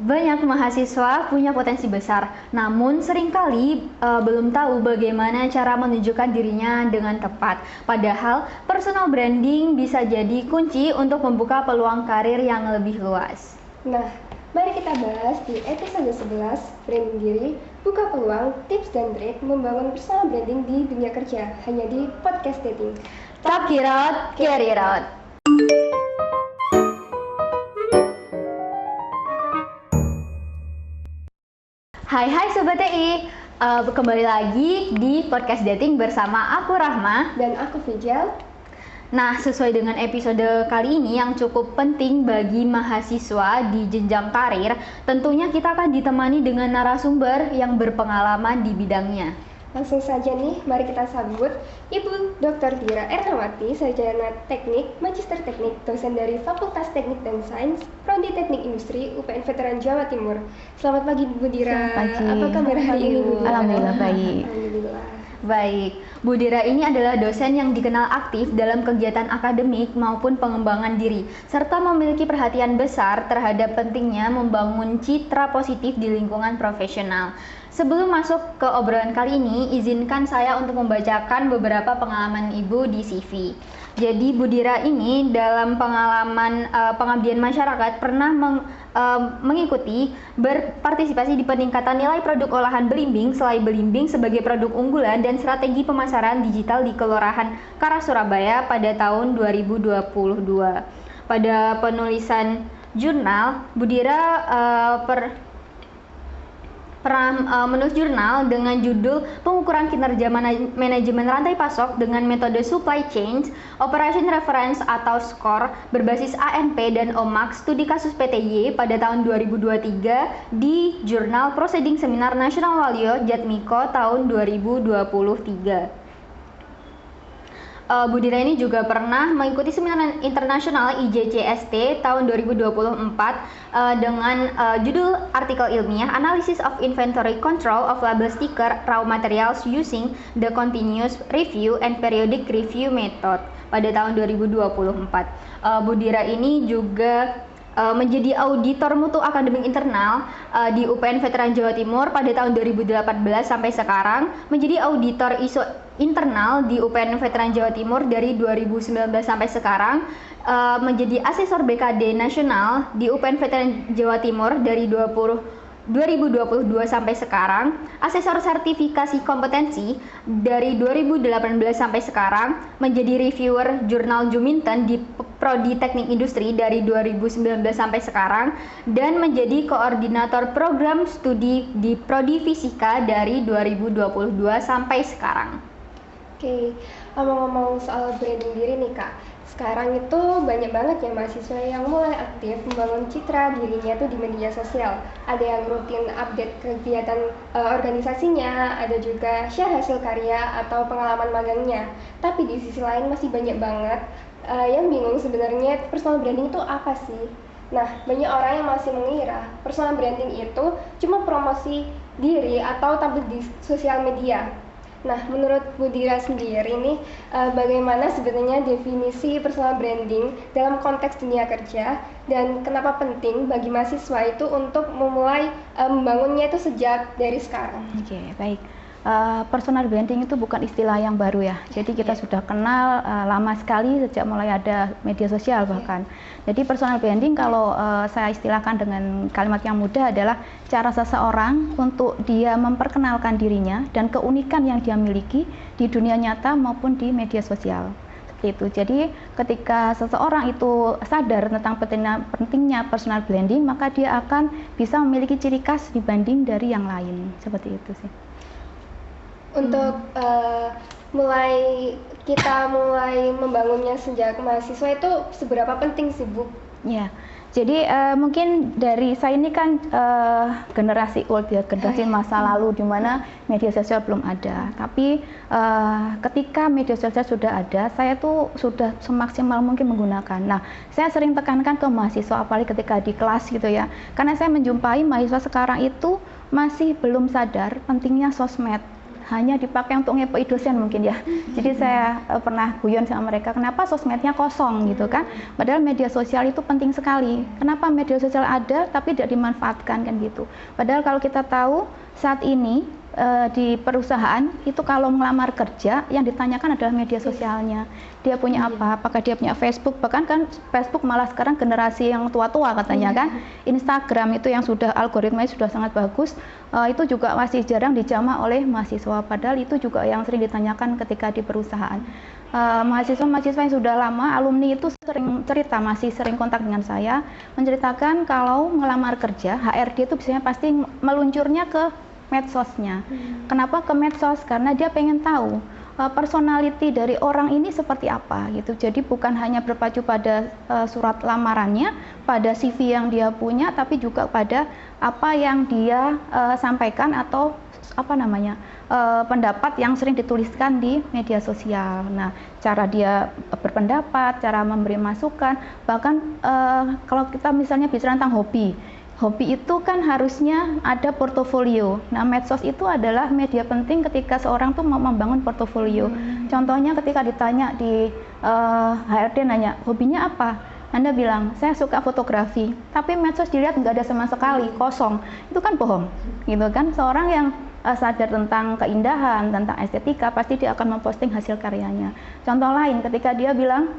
Banyak mahasiswa punya potensi besar, namun seringkali belum tahu bagaimana cara menunjukkan dirinya dengan tepat. Padahal personal branding bisa jadi kunci untuk membuka peluang karir yang lebih luas. Nah, mari kita bahas di episode 11, Branding Diri, Buka Peluang, Tips dan Trik Membangun Personal Branding di Dunia Kerja, hanya di Podcast Dating. Talk it out, get it out. Hai Sobat TI, kembali lagi di Podcast Dating bersama aku Rahma dan aku Fijal. Nah, sesuai dengan episode kali ini yang cukup penting bagi mahasiswa di jenjang karir, tentunya kita akan ditemani dengan narasumber yang berpengalaman di bidangnya. Langsung saja nih, mari kita sambut Ibu Dr. Dira Ernawati, sarjana teknik, magister teknik, dosen dari Fakultas Teknik dan Sains, Prodi Teknik Industri, UPN Veteran Jawa Timur. Selamat pagi Bu Dira. Selamat pagi. Apa kabar hari ini Bu Dira? Alhamdulillah baik. Alhamdulillah. Baik, Bu Dira ini adalah dosen yang dikenal aktif dalam kegiatan akademik maupun pengembangan diri, serta memiliki perhatian besar terhadap pentingnya membangun citra positif di lingkungan profesional. Sebelum masuk ke obrolan kali ini, izinkan saya untuk membacakan beberapa pengalaman Ibu di CV. Jadi Bu Dira ini dalam pengalaman pengabdian masyarakat pernah mengikuti berpartisipasi di peningkatan nilai produk olahan belimbing, selai belimbing sebagai produk unggulan dan strategi pemasaran digital di Kelurahan Karas Surabaya pada tahun 2022. Pada penulisan jurnal, Bu Dira pernah menulis jurnal dengan judul Pengukuran Kinerja Manajemen Rantai Pasok dengan Metode Supply Chain Operation Reference atau SCORE berbasis ANP dan OMAK Studi Kasus PTY pada tahun 2023 di Jurnal Proceeding Seminar Nasional Walio Jatmiko tahun 2023. Bu Dira ini juga pernah mengikuti seminar internasional IJCST tahun 2024 dengan judul artikel ilmiah Analysis of Inventory Control of Label Sticker Raw Materials Using the Continuous Review and Periodic Review Method pada tahun 2024. Bu Dira ini juga menjadi auditor mutu akademik internal di UPN Veteran Jawa Timur pada tahun 2018 sampai sekarang, menjadi auditor ISO internal di UPN Veteran Jawa Timur dari 2019 sampai sekarang, menjadi asesor BKD nasional di UPN Veteran Jawa Timur dari 2022 sampai sekarang, asesor sertifikasi kompetensi dari 2018 sampai sekarang, menjadi reviewer jurnal Juminten di Prodi Teknik Industri dari 2019 sampai sekarang, dan menjadi koordinator program studi di Prodi Fisika dari 2022 sampai sekarang. Oke, ngomong-ngomong soal branding diri nih Kak, sekarang itu banyak banget ya mahasiswa yang mulai aktif membangun citra dirinya tuh di media sosial. Ada yang rutin update kegiatan organisasinya, ada juga share hasil karya atau pengalaman magangnya. Tapi di sisi lain masih banyak banget yang bingung sebenarnya personal branding itu apa sih? Nah, banyak orang yang masih mengira personal branding itu cuma promosi diri atau tampil di sosial media. Nah, menurut Bu Dira sendiri nih, bagaimana sebenarnya definisi personal branding dalam konteks dunia kerja dan kenapa penting bagi mahasiswa itu untuk memulai membangunnya itu sejak dari sekarang? Oke, baik. Personal branding itu bukan istilah yang baru ya. Jadi kita sudah kenal lama sekali sejak mulai ada media sosial bahkan. Jadi personal branding kalau saya istilahkan dengan kalimat yang mudah adalah cara seseorang untuk dia memperkenalkan dirinya dan keunikan yang dia miliki di dunia nyata maupun di media sosial. Seperti itu. Jadi ketika seseorang itu sadar tentang pentingnya personal branding, maka dia akan bisa memiliki ciri khas dibanding dari yang lain. Seperti itu sih. Untuk mulai membangunnya sejak mahasiswa itu seberapa penting sih Bu? Ya, jadi mungkin dari saya ini kan generasi old ya, generasi masa lalu di mana media sosial belum ada. Tapi ketika media sosial sudah ada, saya tuh sudah semaksimal mungkin menggunakan. Nah, saya sering tekankan ke mahasiswa apalagi ketika di kelas gitu ya, karena saya menjumpai mahasiswa sekarang itu masih belum sadar pentingnya sosmed. hanya dipakai untuk ngepoi dosen mungkin ya. Jadi saya pernah guyon sama mereka, kenapa sosmednya kosong gitu kan? Padahal media sosial itu penting sekali. Kenapa media sosial ada tapi tidak dimanfaatkan kan gitu? Padahal kalau kita tahu saat ini di perusahaan itu kalau melamar kerja yang ditanyakan adalah media sosialnya. Dia punya apa? Apakah dia punya Facebook? Bahkan kan Facebook malah sekarang generasi yang tua-tua katanya kan. Instagram itu yang sudah algoritmanya sudah sangat bagus, itu juga masih jarang dijamah oleh mahasiswa. Padahal itu juga yang sering ditanyakan ketika di perusahaan. Mahasiswa-mahasiswa yang sudah lama, alumni itu sering cerita, masih sering kontak dengan saya, menceritakan kalau ngelamar kerja, HRD itu biasanya pasti meluncurnya ke medsosnya. Kenapa ke medsos? Karena dia pengen tahu personality dari orang ini seperti apa gitu. Jadi bukan hanya berpacu pada surat lamarannya, pada CV yang dia punya, tapi juga pada apa yang dia sampaikan atau pendapat yang sering dituliskan di media sosial. Nah, cara dia berpendapat, cara memberi masukan, bahkan kalau kita misalnya bicara tentang hobi itu kan harusnya ada portofolio. Nah, medsos itu adalah media penting ketika seorang tuh mau membangun portofolio. Contohnya ketika ditanya di HRD nanya, hobinya apa? Anda bilang, saya suka fotografi, tapi medsos dilihat nggak ada sama sekali, kosong. Itu kan bohong, gitu kan? Seorang yang sadar tentang keindahan, tentang estetika, pasti dia akan memposting hasil karyanya. Contoh lain, ketika dia bilang,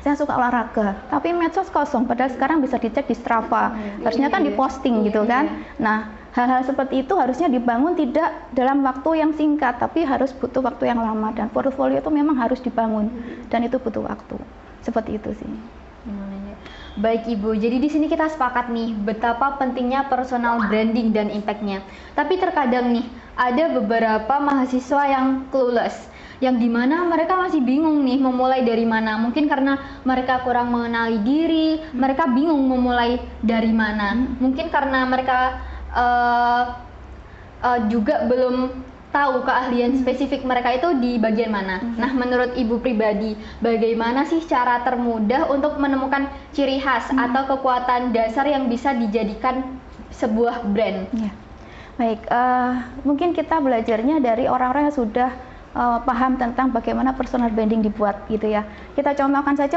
saya suka olahraga, tapi medsos kosong, padahal sekarang bisa dicek di Strava, harusnya kan diposting gitu kan. Nah, hal-hal seperti itu harusnya dibangun tidak dalam waktu yang singkat, tapi harus butuh waktu yang lama, dan portofolio itu memang harus dibangun, dan itu butuh waktu, seperti itu sih. Baik Ibu, jadi di sini kita sepakat nih betapa pentingnya personal branding dan impact-nya. Tapi terkadang nih ada beberapa mahasiswa yang clueless, yang dimana mereka masih bingung nih memulai dari mana. Mungkin karena mereka kurang mengenali diri, mereka bingung memulai dari mana. Mungkin karena mereka juga belum tahu keahlian spesifik mereka itu di bagian mana. Nah, menurut Ibu pribadi, bagaimana sih cara termudah untuk menemukan ciri khas atau kekuatan dasar yang bisa dijadikan sebuah brand? Ya. Baik, mungkin kita belajarnya dari orang-orang yang sudah paham tentang bagaimana personal branding dibuat gitu ya. Kita contohkan saja,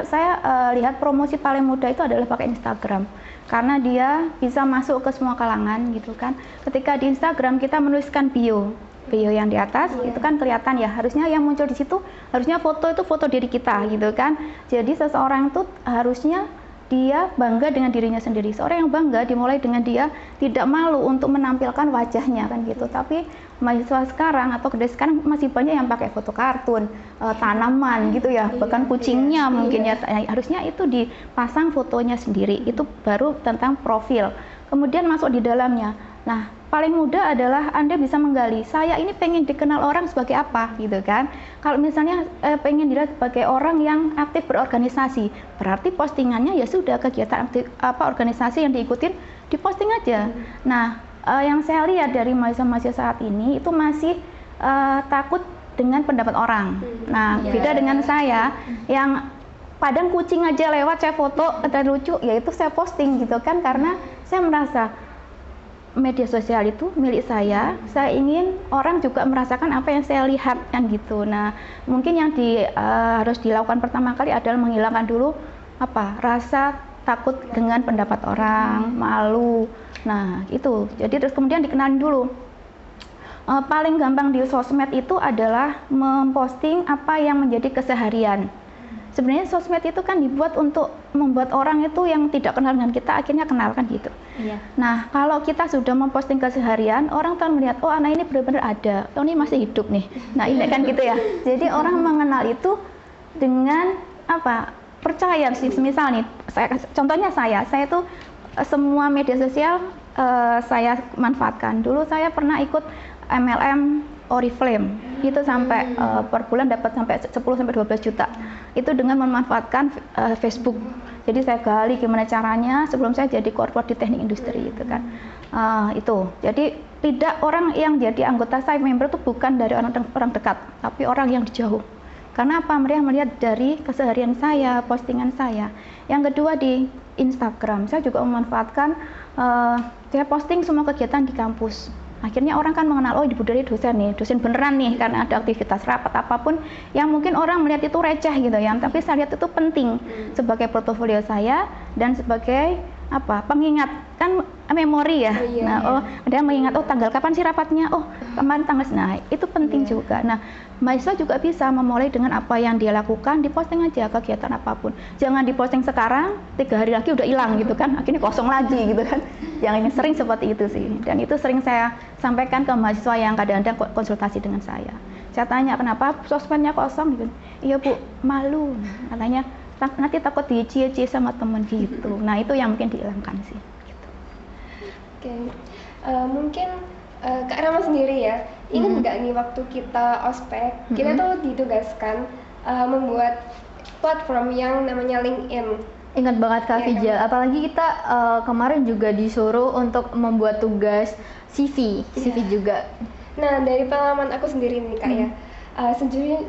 saya lihat promosi paling mudah itu adalah pakai Instagram, karena dia bisa masuk ke semua kalangan gitu kan. Ketika di Instagram kita menuliskan bio yang di atas itu kan kelihatan ya, harusnya yang muncul di situ harusnya foto itu foto diri kita gitu kan. Jadi seseorang itu harusnya dia bangga dengan dirinya sendiri. Seorang yang bangga dimulai dengan dia tidak malu untuk menampilkan wajahnya kan gitu. Tapi mahasiswa sekarang atau kedai sekarang masih banyak yang pakai foto kartun, tanaman gitu ya, bahkan kucingnya mungkin ya. Harusnya itu dipasang fotonya sendiri. Itu baru tentang profil. Kemudian masuk di dalamnya. Nah, paling mudah adalah Anda bisa menggali, saya ini pengen dikenal orang sebagai apa gitu kan. Kalau misalnya pengen dilihat sebagai orang yang aktif berorganisasi, berarti postingannya ya sudah kegiatan organisasi yang diikutin, diposting aja. Nah, yang saya lihat dari mahasiswa saat ini itu masih takut dengan pendapat orang. Nah, beda dengan saya yang padang kucing aja lewat saya foto, ada lucu, ya itu saya posting gitu kan, karena saya merasa media sosial itu milik saya ingin orang juga merasakan apa yang saya lihat kan gitu. Nah, mungkin yang harus dilakukan pertama kali adalah menghilangkan dulu rasa takut dengan pendapat orang, malu. Nah, itu. Jadi terus kemudian dikenalin dulu. Paling gampang di sosmed itu adalah memposting apa yang menjadi keseharian. Sebenarnya sosmed itu kan dibuat untuk membuat orang itu yang tidak kenal dengan kita akhirnya kenal kan gitu. Iya. Nah, kalau kita sudah memposting keseharian, orang akan melihat, oh anak ini benar-benar ada, oh ini masih hidup nih. Nah, ini kan gitu ya. Jadi orang mengenal itu dengan percaya sih. Misal nih, contohnya saya itu semua media sosial saya manfaatkan. Dulu saya pernah ikut MLM Oriflame, itu sampai per bulan dapat sampai 10-12 juta. Itu dengan memanfaatkan Facebook. Jadi saya gali gimana caranya sebelum saya jadi korporat di teknik industri itu kan. Itu. Jadi tidak orang yang jadi anggota saya member itu bukan dari orang dekat, tapi orang yang jauh. Karena apa? Mereka melihat dari keseharian saya, postingan saya. Yang kedua di Instagram, saya juga memanfaatkan saya posting semua kegiatan di kampus. Akhirnya orang kan mengenal, oh Ibu dari dosen nih, dosen beneran nih, karena ada aktivitas rapat apapun yang mungkin orang melihat itu receh gitu ya, tapi saya lihat itu penting sebagai portofolio saya dan sebagai pengingat kan memori ya. Dia mengingat, oh tanggal kapan sih rapatnya, oh kemarin tanggal, nah itu penting juga. Nah mahasiswa juga bisa memulai dengan apa yang dia lakukan, diposting aja kegiatan apapun, jangan diposting sekarang 3 hari lagi udah hilang gitu kan, akhirnya kosong lagi gitu kan. Yang ini sering seperti itu sih, dan itu sering saya sampaikan ke mahasiswa yang kadang-kadang konsultasi dengan saya tanya kenapa sosmednya kosong gitu. Iya Bu, malu katanya, nanti takut dicie-cie sama temen gitu. Nah itu yang mungkin dihilangkan sih gitu. Oke. Mungkin Kak Rama sendiri ya, ingat nggak nih waktu kita ospek, kita tuh ditugaskan membuat platform yang namanya LinkedIn. Ingat banget Kak Fijal, apalagi kita kemarin juga disuruh untuk membuat tugas CV juga. Nah dari pengalaman aku sendiri nih Kak ya,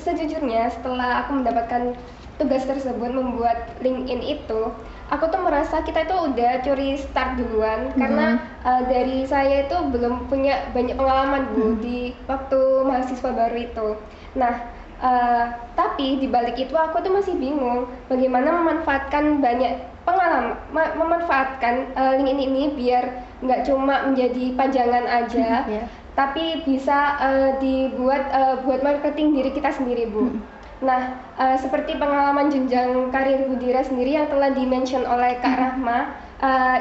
sejujurnya setelah aku mendapatkan tugas tersebut membuat LinkedIn itu, aku tuh merasa kita itu udah curi start duluan karena dari saya itu belum punya banyak pengalaman Bu di waktu mahasiswa baru itu. Nah tapi di balik itu aku tuh masih bingung bagaimana memanfaatkan banyak pengalaman, memanfaatkan LinkedIn ini biar nggak cuma menjadi pajangan aja, tapi bisa dibuat buat marketing diri kita sendiri Bu. Nah, seperti pengalaman jenjang karir Bu Dira sendiri yang telah di-mention oleh Kak Rahma,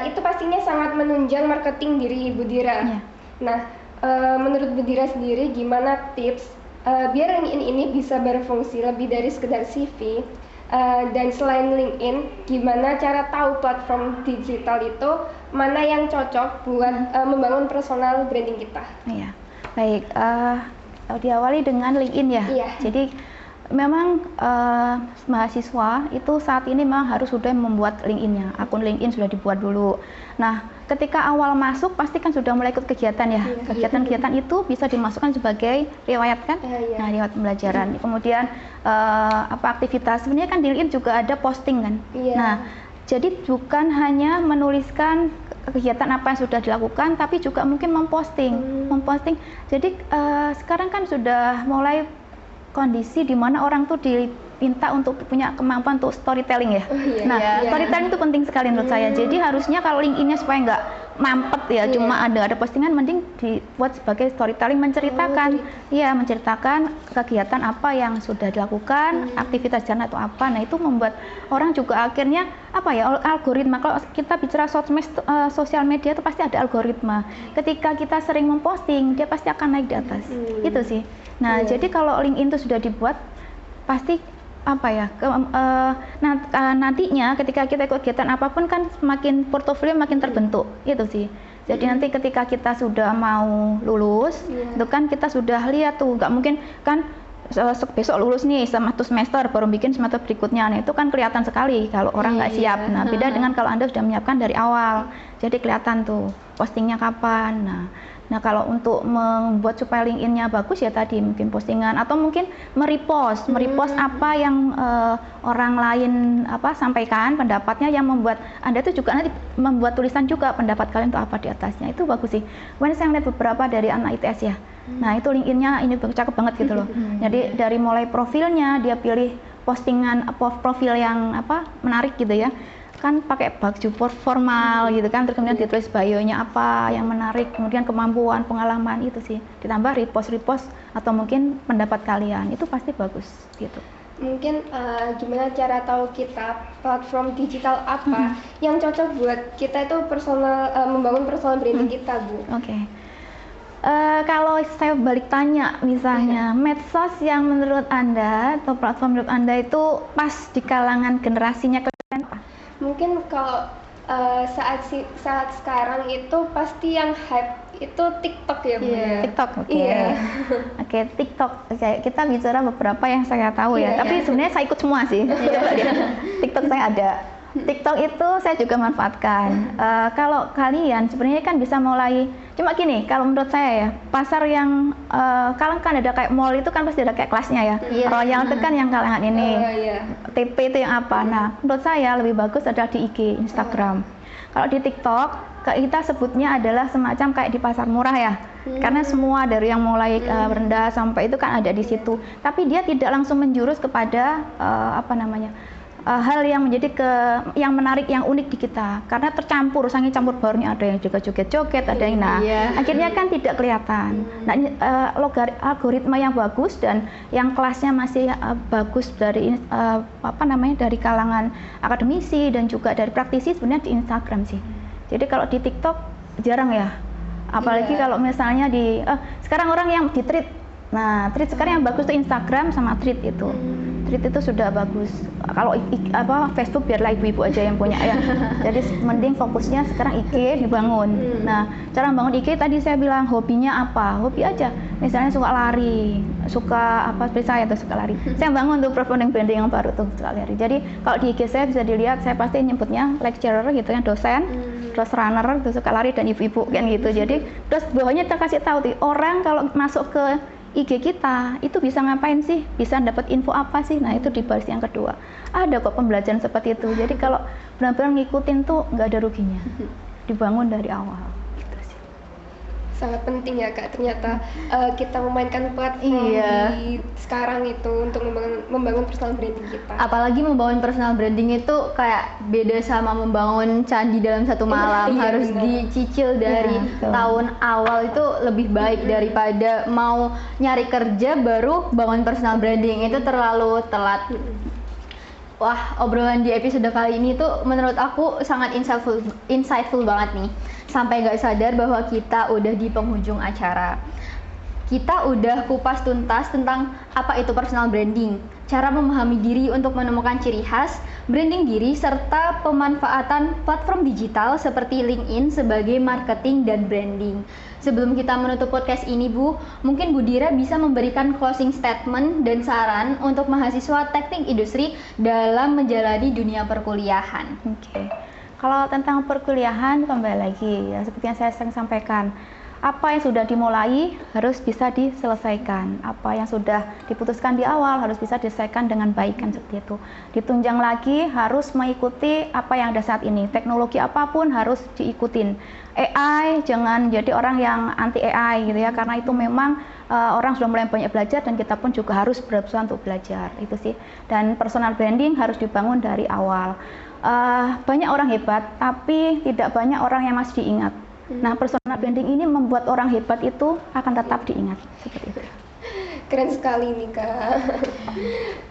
itu pastinya sangat menunjang marketing diri Bu Dira. Nah, menurut Bu Dira sendiri gimana tips biar LinkedIn ini bisa berfungsi lebih dari sekedar CV, dan selain LinkedIn, gimana cara tahu platform digital itu mana yang cocok buat membangun personal branding kita? Iya, baik. Diawali dengan LinkedIn ya. Jadi memang mahasiswa itu saat ini memang harus sudah membuat LinkedIn-nya, akun LinkedIn sudah dibuat dulu. Nah, ketika awal masuk pasti kan sudah mulai ikut kegiatan ya. Kegiatan-kegiatan itu bisa dimasukkan sebagai riwayat kan? Nah, riwayat pembelajaran. Kemudian aktivitas, sebenarnya kan di LinkedIn juga ada posting kan. Nah, jadi bukan hanya menuliskan kegiatan apa yang sudah dilakukan, tapi juga mungkin memposting. Jadi sekarang kan sudah mulai kondisi di mana orang tuh diminta untuk punya kemampuan untuk storytelling ya. Storytelling itu penting sekali menurut saya. Jadi harusnya kalau LinkedIn-nya supaya nggak mampet ya, cuma ada postingan, mending dibuat sebagai storytelling, menceritakan kegiatan apa yang sudah dilakukan, aktivitas jalan atau apa. Nah itu membuat orang juga akhirnya algoritma. Kalau kita bicara sosial media itu pasti ada algoritma. Ketika kita sering memposting, dia pasti akan naik di atas. Itu sih. Nah, jadi kalau LinkedIn itu sudah dibuat, pasti nantinya ketika kita ikut kegiatan apapun kan semakin portofolio makin terbentuk, itu sih. Jadi nanti ketika kita sudah mau lulus, itu kan kita sudah lihat tuh, nggak mungkin kan besok lulus nih satu semester baru bikin semester berikutnya. Nah, itu kan kelihatan sekali kalau orang nggak siap. Nah, beda dengan kalau Anda sudah menyiapkan dari awal, jadi kelihatan tuh postingnya kapan. Nah, kalau untuk membuat supaya LinkedIn-nya bagus ya tadi mungkin postingan atau mungkin merepost apa yang orang lain sampaikan pendapatnya, yang membuat Anda itu juga nanti membuat tulisan juga pendapat kalian itu apa di atasnya. Itu bagus sih. Kemarin saya lihat beberapa dari anak ITS ya. Nah, itu LinkedIn-nya ini cakep banget gitu loh. Jadi dari mulai profilnya dia pilih postingan profil yang menarik gitu ya. Kan pakai baju formal gitu kan, terus kemudian ditulis bio-nya apa yang menarik, kemudian kemampuan, pengalaman, itu sih. Ditambah repost atau mungkin pendapat kalian, itu pasti bagus gitu. Mungkin gimana cara tahu kita platform digital apa yang cocok buat kita itu membangun personal branding kita, Bu? Oke. Kalau saya balik tanya misalnya medsos yang menurut Anda atau platform menurut Anda itu pas di kalangan generasinya kalian apa? Mungkin kalau saat sekarang itu pasti yang hype itu TikTok ya Bu. TikTok, oke, TikTok. Kita bicara beberapa yang saya tahu ya. Tapi sebenarnya saya ikut semua sih. TikTok saya ada. TikTok itu saya juga manfaatkan. Kalau kalian sebenarnya kan bisa mulai, cuma gini, kalau menurut saya ya, pasar yang kalau kan ada kayak mall itu kan pasti ada kayak kelasnya ya. Royal itu kan yang kalangan ini, TP itu yang apa. Nah, menurut saya lebih bagus adalah di IG, Instagram. Kalau di TikTok kita sebutnya adalah semacam kayak di pasar murah ya. Karena semua dari yang mulai rendah sampai itu kan ada di situ. Tapi dia tidak langsung menjurus kepada hal yang menjadi yang menarik, yang unik di kita, karena tercampur, saking campur baurnya, ada yang juga joget-joget, ada yang akhirnya kan tidak kelihatan. Nah, ini algoritma yang bagus dan yang kelasnya masih bagus dari dari kalangan akademisi dan juga dari praktisi sebenarnya di Instagram sih. Jadi kalau di TikTok jarang ya, apalagi kalau misalnya sekarang orang yang di tweet. Nah, tweet sekarang yang bagus tuh Instagram sama tweet itu. Tweet itu sudah bagus. Kalau Facebook biarlah ibu-ibu aja yang punya ya. Jadi mending fokusnya sekarang IG dibangun. Nah, cara membangun IG tadi saya bilang hobinya apa? Hobi aja. Misalnya suka lari, suka seperti saya tuh suka lari. Saya bangun tuh personal branding yang baru tuh suka lari. Jadi kalau di IG saya bisa dilihat, saya pasti nyebutnya lecturer gitu ya, dosen, terus runner, terus suka lari dan ibu-ibu kan gitu. Jadi terus bawahnya kita kasih tahu tuh orang kalau masuk ke IG kita itu bisa ngapain sih, bisa dapat info apa sih. Nah, itu di baris yang kedua ada kok pembelajaran seperti itu. Jadi kalau benar-benar ngikutin tuh nggak ada ruginya, dibangun dari awal gitu sih. Sangat penting ya Kak, ternyata kita memainkan platform di sekarang itu untuk membangun personal branding kita. Apalagi membangun personal branding itu kayak beda sama membangun candi dalam satu malam. Harus dicicil dari tahun awal, itu lebih baik daripada mau nyari kerja baru bangun personal branding, itu terlalu telat. Wah, obrolan di episode kali ini tuh menurut aku sangat insightful banget nih. Sampai nggak sadar bahwa kita udah di penghujung acara. Kita udah kupas tuntas tentang apa itu personal branding, cara memahami diri untuk menemukan ciri khas, branding diri, serta pemanfaatan platform digital seperti LinkedIn sebagai marketing dan branding. Sebelum kita menutup podcast ini, Bu, mungkin Bu Dira bisa memberikan closing statement dan saran untuk mahasiswa teknik industri dalam menjalani dunia perkuliahan. Oke. Kalau tentang perkuliahan, kembali lagi ya seperti yang saya sering sampaikan, apa yang sudah dimulai harus bisa diselesaikan, apa yang sudah diputuskan di awal harus bisa diselesaikan dengan baik kan, seperti itu. Ditunjang lagi harus mengikuti apa yang ada saat ini, teknologi apapun harus diikutin. AI jangan jadi orang yang anti AI gitu ya, karena itu memang orang sudah mulai banyak belajar dan kita pun juga harus berusaha untuk belajar, itu sih. Dan personal branding harus dibangun dari awal. Banyak orang hebat tapi tidak banyak orang yang masih diingat. Nah, personal branding ini membuat orang hebat itu akan tetap diingat, seperti itu. Keren sekali nih Kak.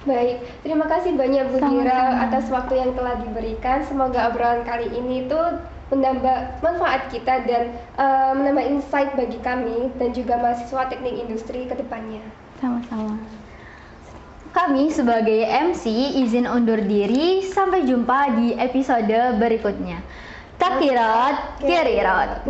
Baik, terima kasih banyak Bu Dira atas waktu yang telah diberikan. Semoga obrolan kali ini itu menambah manfaat kita dan menambah insight bagi kami dan juga mahasiswa teknik industri ke depannya. Sama-sama. Kami sebagai MC izin undur diri, sampai jumpa di episode berikutnya. Takirot, kirirot.